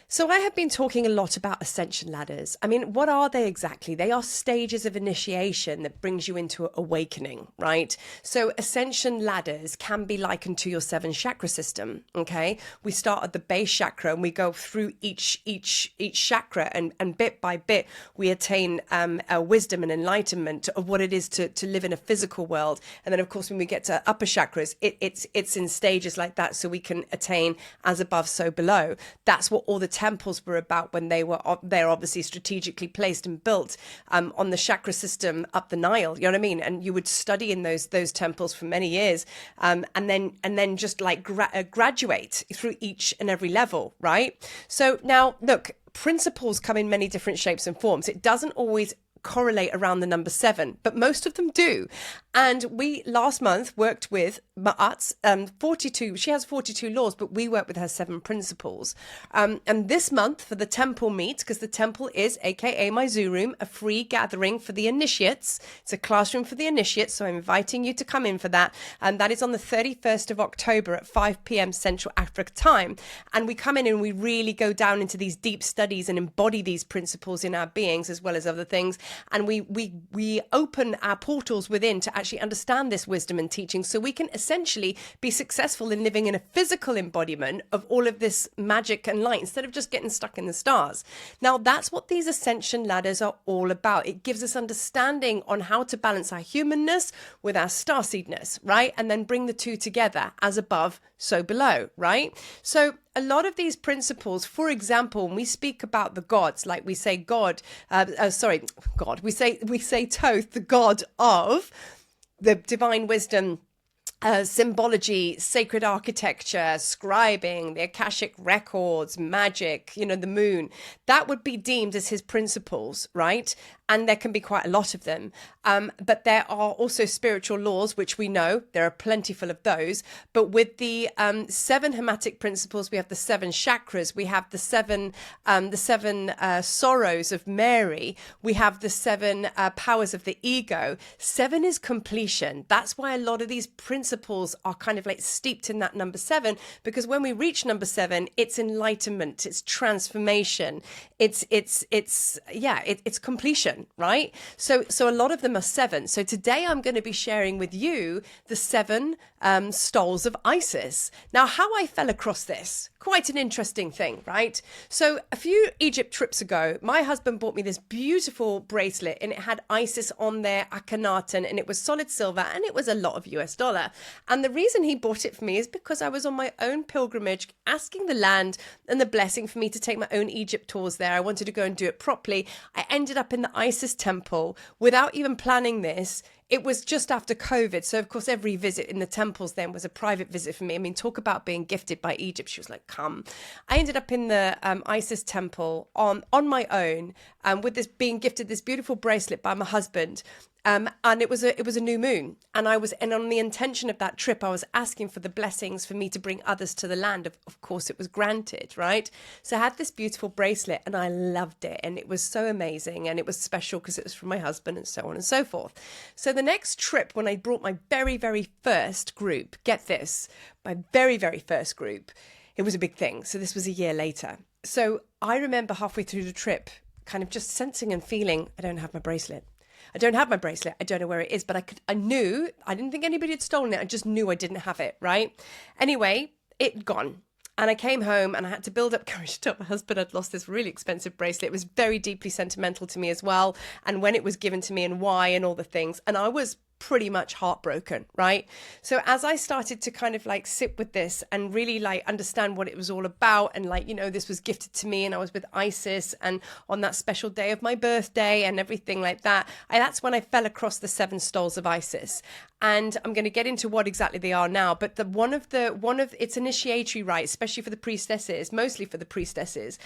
So I have been talking a lot about ascension ladders. I mean, what are they exactly? They are stages of initiation that brings you into awakening, right? So ascension ladders can be likened to your 7 chakra system, okay? We start at the base chakra and we go through each chakra, and bit by bit we attain a wisdom and enlightenment of what it is to live in a physical world. And then of course when we get to upper chakras, it's in stages like that, so we can attain as above so below. That's what all the temples were about when they're obviously strategically placed and built on the chakra system up the Nile. You know what I mean? And you would study in those temples for many years, and then just like graduate through each and every level, right? So now look, principles come in many different shapes and forms. It doesn't always correlate around the number 7, but most of them do. And we last month worked with Ma'at's 42. She has 42 laws, but we worked with her 7 principles. And this month for the temple meet, because the temple is, aka my zoo room, a free gathering for the initiates. It's a classroom for the initiates, so I'm inviting you to come in for that. And that is on the 31st of October at 5 p.m. Central Africa time. And we come in and we really go down into these deep studies and embody these principles in our beings as well as other things. And we open our portals within to actually understand this wisdom and teaching, so we can essentially be successful in living in a physical embodiment of all of this magic and light instead of just getting stuck in the stars. Now, that's what these ascension ladders are all about. It gives us understanding on how to balance our humanness with our starseedness, right? And then bring the two together, as above, so below, right? So a lot of these principles, for example, when we speak about the gods, like we say God, we say Thoth, the god of the divine wisdom, symbology, sacred architecture, scribing, the Akashic records, magic, the moon, that would be deemed as his principles, right? And there can be quite a lot of them. But there are also spiritual laws, which we know there are plentiful of those. But with the 7 Heremetic principles, we have the 7 chakras, we have the seven sorrows of Mary, we have the 7 powers of the ego. 7 is completion. That's why a lot of these principles are kind of like steeped in that number 7, because when we reach number 7, it's enlightenment, it's transformation, it's completion. Right? So a lot of them are 7. So today I'm going to be sharing with you the 7 stoles of Isis. Now, how I fell across this, quite an interesting thing, right? So a few Egypt trips ago, my husband bought me this beautiful bracelet, and it had Isis on there, Akhenaten, and it was solid silver, and it was a lot of US dollar. And the reason he bought it for me is because I was on my own pilgrimage, asking the land and the blessing for me to take my own Egypt tours there. I wanted to go and do it properly. I ended up in the Isis temple without even planning this. It was just after COVID. So, of course, every visit in the temples then was a private visit for me. I mean, talk about being gifted by Egypt. She was like, come. I ended up in the Isis temple on my own, with this being gifted this beautiful bracelet by my husband. And it was a new moon, and on the intention of that trip, I was asking for the blessings for me to bring others to the land. Of course, it was granted, right? So I had this beautiful bracelet, and I loved it, and it was so amazing, and it was special because it was from my husband, and so on and so forth. So the next trip, when I brought my very, very first group, get this, my very, very first group, it was a big thing. So this was a year later. So I remember halfway through the trip, kind of just sensing and feeling, I don't have my bracelet. I don't have my bracelet. I don't know where it is, but I knew, I didn't think anybody had stolen it. I just knew I didn't have it, right? Anyway, it'd gone. And I came home and I had to build up courage to tell my husband I'd lost this really expensive bracelet. It was very deeply sentimental to me as well. And when it was given to me and why and all the things. And I was pretty much heartbroken, right? So as I started to kind of like sit with this and really like understand what it was all about, and like, this was gifted to me and I was with Isis and on that special day of my birthday and everything like that, that's when I fell across the 7 stoles of Isis. And I'm going to get into what exactly they are now, but one of its initiatory rites, especially for the priestesses, mostly for the priestesses.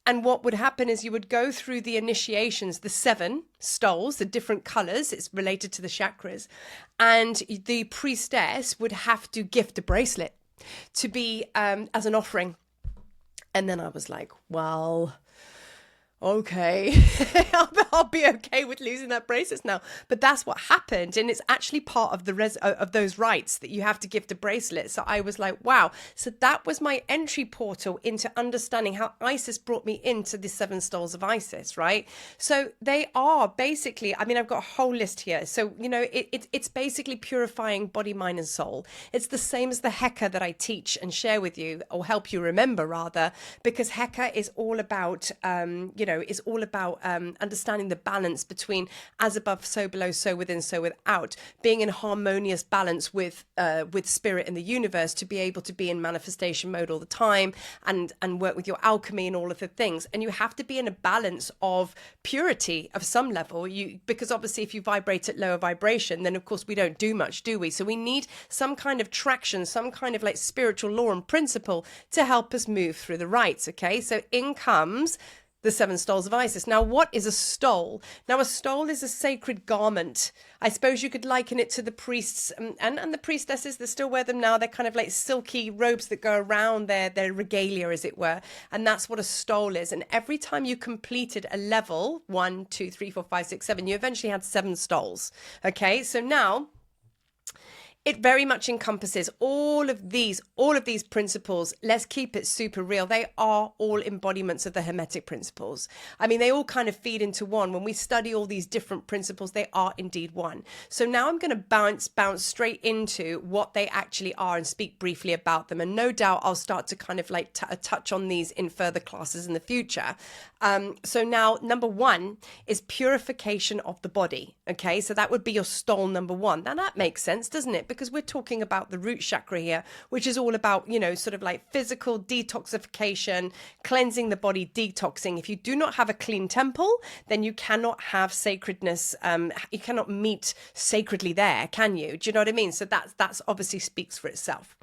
And what would happen is you would go through the initiations, the 7 stoles, the different colors, it's related to the chakras, and the priestess would have to gift a bracelet to be as an offering. And then I was like, well, okay, I'll be okay with losing that bracelet now. But that's what happened. And it's actually part of of those rights that you have to give to bracelets. So I was like, wow. So that was my entry portal into understanding how Isis brought me into the 7 stoles of Isis, right? So they are basically, I mean, I've got a whole list here. So, you know, it's basically purifying body, mind and soul. It's the same as the Heka that I teach and share with you, or help you remember rather, because Heka is all about, is all about understanding the balance between as above, so below, so within, so without, being in harmonious balance with spirit in the universe, to be able to be in manifestation mode all the time and work with your alchemy and all of the things. And you have to be in a balance of purity of some level, because obviously if you vibrate at lower vibration, then of course we don't do much, do we? So we need some kind of traction, some kind of like spiritual law and principle to help us move through the rites. Okay, so in comes the 7 stoles of Isis. Now, what is a stole? Now, a stole is a sacred garment. I suppose you could liken it to the priests and the priestesses that still wear them now. They're kind of like silky robes that go around their regalia, as it were. And that's what a stole is. And every time you completed a level, 1, 2, 3, 4, 5, 6, 7, you eventually had 7 stoles. Okay, so now it very much encompasses all of these principles. Let's keep it super real. They are all embodiments of the Hermetic principles. I mean, they all kind of feed into one. When we study all these different principles, they are indeed one. So now I'm going to bounce straight into what they actually are and speak briefly about them. And no doubt I'll start to kind of like touch on these in further classes in the future. So now, number 1 is purification of the body. Okay, so that would be your stole number 1. Now that makes sense, doesn't it? Because we're talking about the root chakra here, which is all about, you know, sort of like physical detoxification, cleansing the body, detoxing. If you do not have a clean temple, then you cannot have sacredness. You cannot meet sacredly there, can you? Do you know what I mean? So that's obviously speaks for itself.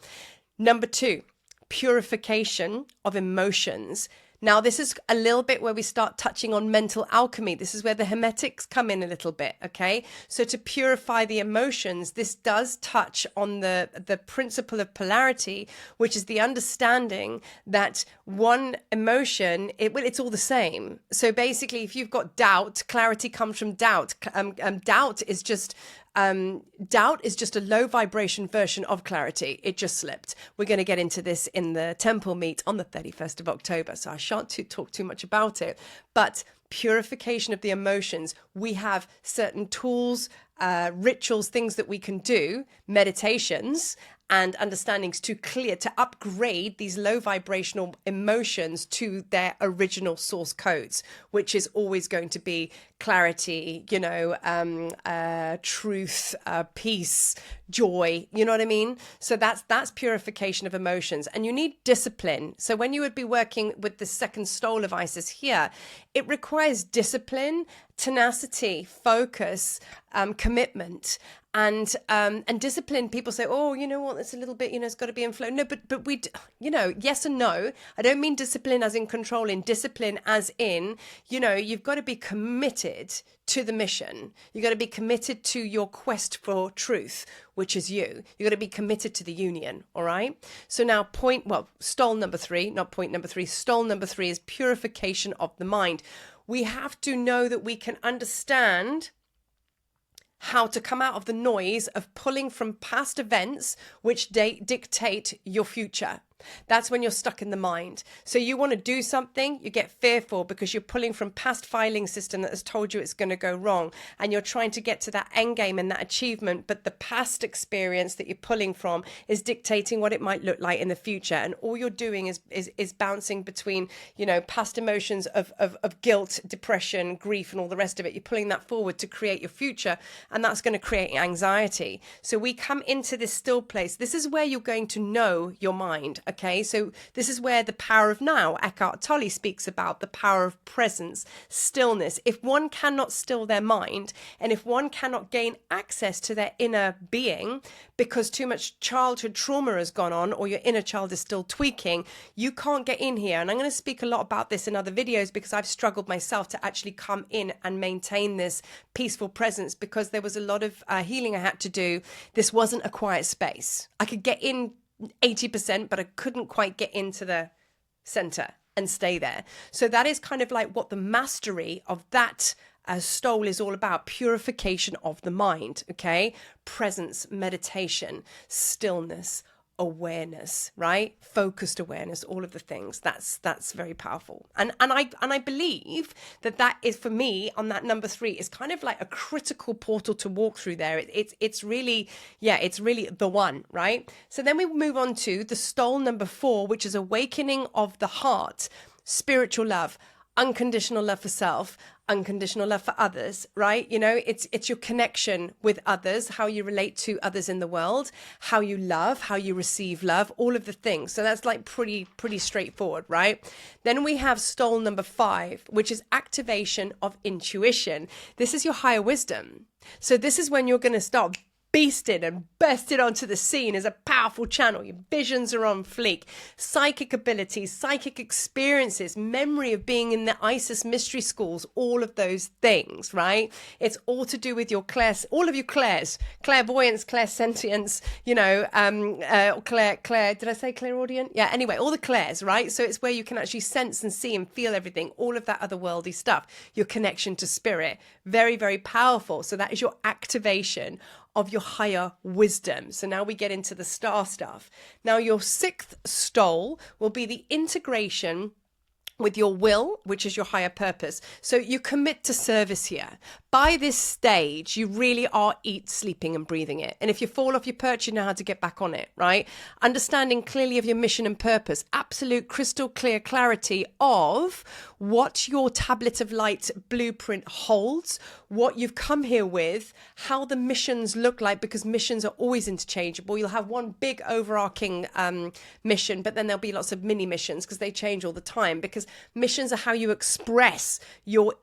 Number 2, purification of emotions. Now, this is a little bit where we start touching on mental alchemy. This is where the Hermetics come in a little bit, okay? So to purify the emotions, this does touch on the principle of polarity, which is the understanding that one emotion, it's all the same. So basically, if you've got doubt, clarity comes from doubt. Doubt is just a low vibration version of clarity. It just slipped. We're going to get into this in the temple meet on the 31st of October. So I shan't talk too much about it, but purification of the emotions. We have certain tools, rituals, things that we can do, meditations and understandings to upgrade these low vibrational emotions to their original source codes, which is always going to be clarity, truth, peace, joy, you know what I mean? So that's purification of emotions. And you need discipline. So when you would be working with the 2nd stole of Isis here, it requires discipline, tenacity, focus, commitment. And discipline, people say, oh, you know what, it's a little bit, it's got to be in flow. No, but we, yes and no. I don't mean discipline as in controlling, discipline as in, you've got to be committed to the mission. You've got to be committed to your quest for truth, which is you. You've got to be committed to the union, all right? So now stole number 3, not point number 3, stole number 3 is purification of the mind. We have to know that we can understand how to come out of the noise of pulling from past events which dictate your future. That's when you're stuck in the mind. So you want to do something, you get fearful because you're pulling from past filing system that has told you it's going to go wrong, and you're trying to get to that end game and that achievement, but the past experience that you're pulling from is dictating what it might look like in the future. And all you're doing is bouncing between, past emotions of guilt, depression, grief, and all the rest of it. You're pulling that forward to create your future, and that's going to create anxiety. So we come into this still place. This is where you're going to know your mind. Okay, so this is where the power of now, Eckhart Tolle speaks about the power of presence, stillness. If one cannot still their mind, and if one cannot gain access to their inner being because too much childhood trauma has gone on, or your inner child is still tweaking, you can't get in here. And I'm going to speak a lot about this in other videos because I've struggled myself to actually come in and maintain this peaceful presence, because there was a lot of healing I had to do. This wasn't a quiet space. I could get in 80%, but I couldn't quite get into the center. and stay there. So that is kind of like what the mastery of that stole is all about. Purification of the mind, okay? Presence, meditation, stillness, awareness, right? Focused awareness, all of the things. That's very powerful. And I believe that is, for me, on that number 3, is kind of like a critical portal to walk through there. It's really, it's really the one, right? So then we move on to the stole number 4, which is awakening of the heart, spiritual love, unconditional love for self, unconditional love for others, right? You know, it's your connection with others, how you relate to others in the world, how you love, how you receive love, all of the things. So that's like pretty straightforward, right? Then we have stole number 5, which is activation of intuition. This is your higher wisdom. So this is when you're going to start beasted and bursted onto the scene as a powerful channel. Your visions are on fleek, psychic abilities, psychic experiences, memory of being in the Isis mystery schools, all of those things, right? It's all to do with your all of your clairs, clairvoyance, clairsentience, you know, did I say clairaudient? Yeah, anyway, all the clairs, right? So it's where you can actually sense and see and feel everything, all of that otherworldly stuff, your connection to spirit, very, very powerful. So that is your activation of your higher wisdom. So now we get into the star stuff. Now your 6th stole will be the integration with your will, which is your higher purpose. So you commit to service here. By this stage, you really are eat, sleeping and breathing it. And if you fall off your perch, you know how to get back on it, right? Understanding clearly of your mission and purpose, absolute crystal clear clarity of what your tablet of light blueprint holds, what you've come here with, how the missions look like, because missions are always interchangeable. You'll have one big overarching mission, but then there'll be lots of mini missions because they change all the time, because missions are how you express your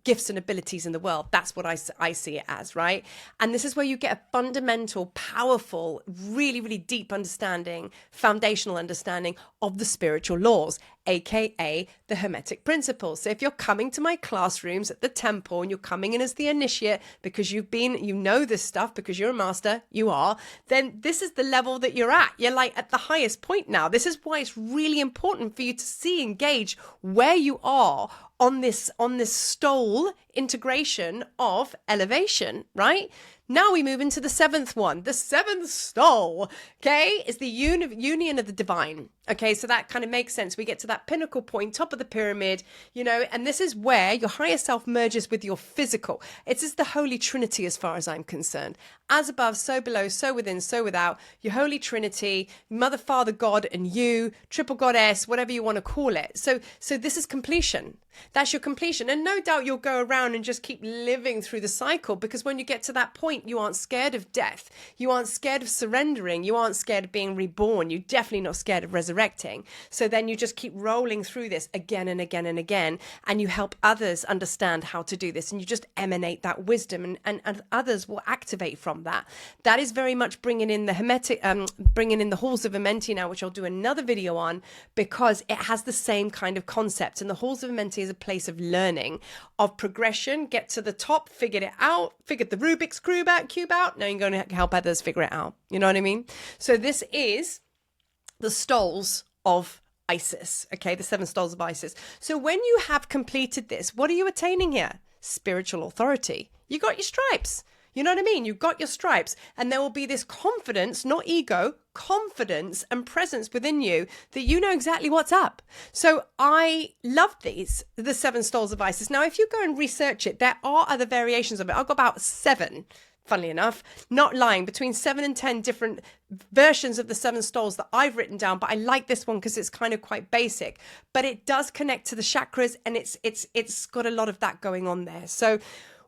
gifts and abilities in the world. That's what I see it as, right? And this is where you get a fundamental, powerful, really, really deep understanding, foundational understanding of the spiritual laws, aka the Hermetic principles. So if you're coming to my classrooms at the temple and you're coming in as the initiate because you know this stuff because you're a master, you are, then this is the level that you're at. You're like at the highest point now. This is why it's really important for you to see and gauge where you are on this stole integration of elevation, right? Now we move into the 7th one. The 7th stole, okay, is the union of the divine. Okay, so that kind of makes sense. We get to that pinnacle point, top of the pyramid, you know, and this is where your higher self merges with your physical. It is the Holy Trinity as far as I'm concerned. As above, so below, so within, so without. Your Holy Trinity, Mother, Father, God, and you, triple goddess, whatever you want to call it. So this is completion. That's your completion. And no doubt you'll go around and just keep living through the cycle, because when you get to that point, you aren't scared of death. You aren't scared of surrendering. You aren't scared of being reborn. You're definitely not scared of resurrecting. So then you just keep rolling through this again and again and again, and you help others understand how to do this, and you just emanate that wisdom, and others will activate from that. That is very much bringing in the Hermetic, bringing in the halls of Amenti now, which I'll do another video on, because it has the same kind of concept. And the halls of Amenti is a place of learning, of progression, get to the top, figured it out, figured the Rubik's cube out. Now you're going to help others figure it out. You know what I mean? So this is the stoles of Isis, okay, the 7 stoles of Isis. So when you have completed this, what are you attaining here? Spiritual authority. You got your stripes. You know what I mean? You've got your stripes, and there will be this confidence, not ego, confidence and presence within you that you know exactly what's up. So I love these, the 7 stoles of Isis. Now, if you go and research it, there are other variations of it. I've got about 7, funnily enough, not lying, between 7 and 10 different versions of the 7 stoles that I've written down. But I like this one because it's kind of quite basic, but it does connect to the chakras, and it's got a lot of that going on there. So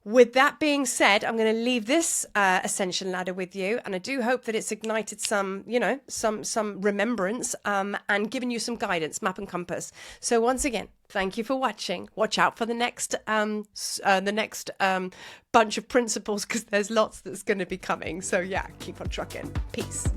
with that being said, I'm going to leave this ascension ladder with you, and I do hope that it's ignited some, you know, some remembrance, and given you some guidance, map and compass. So once again, thank you for watching. Watch out for the next bunch of principles, because there's lots that's going to be coming. So yeah, keep on trucking. Peace.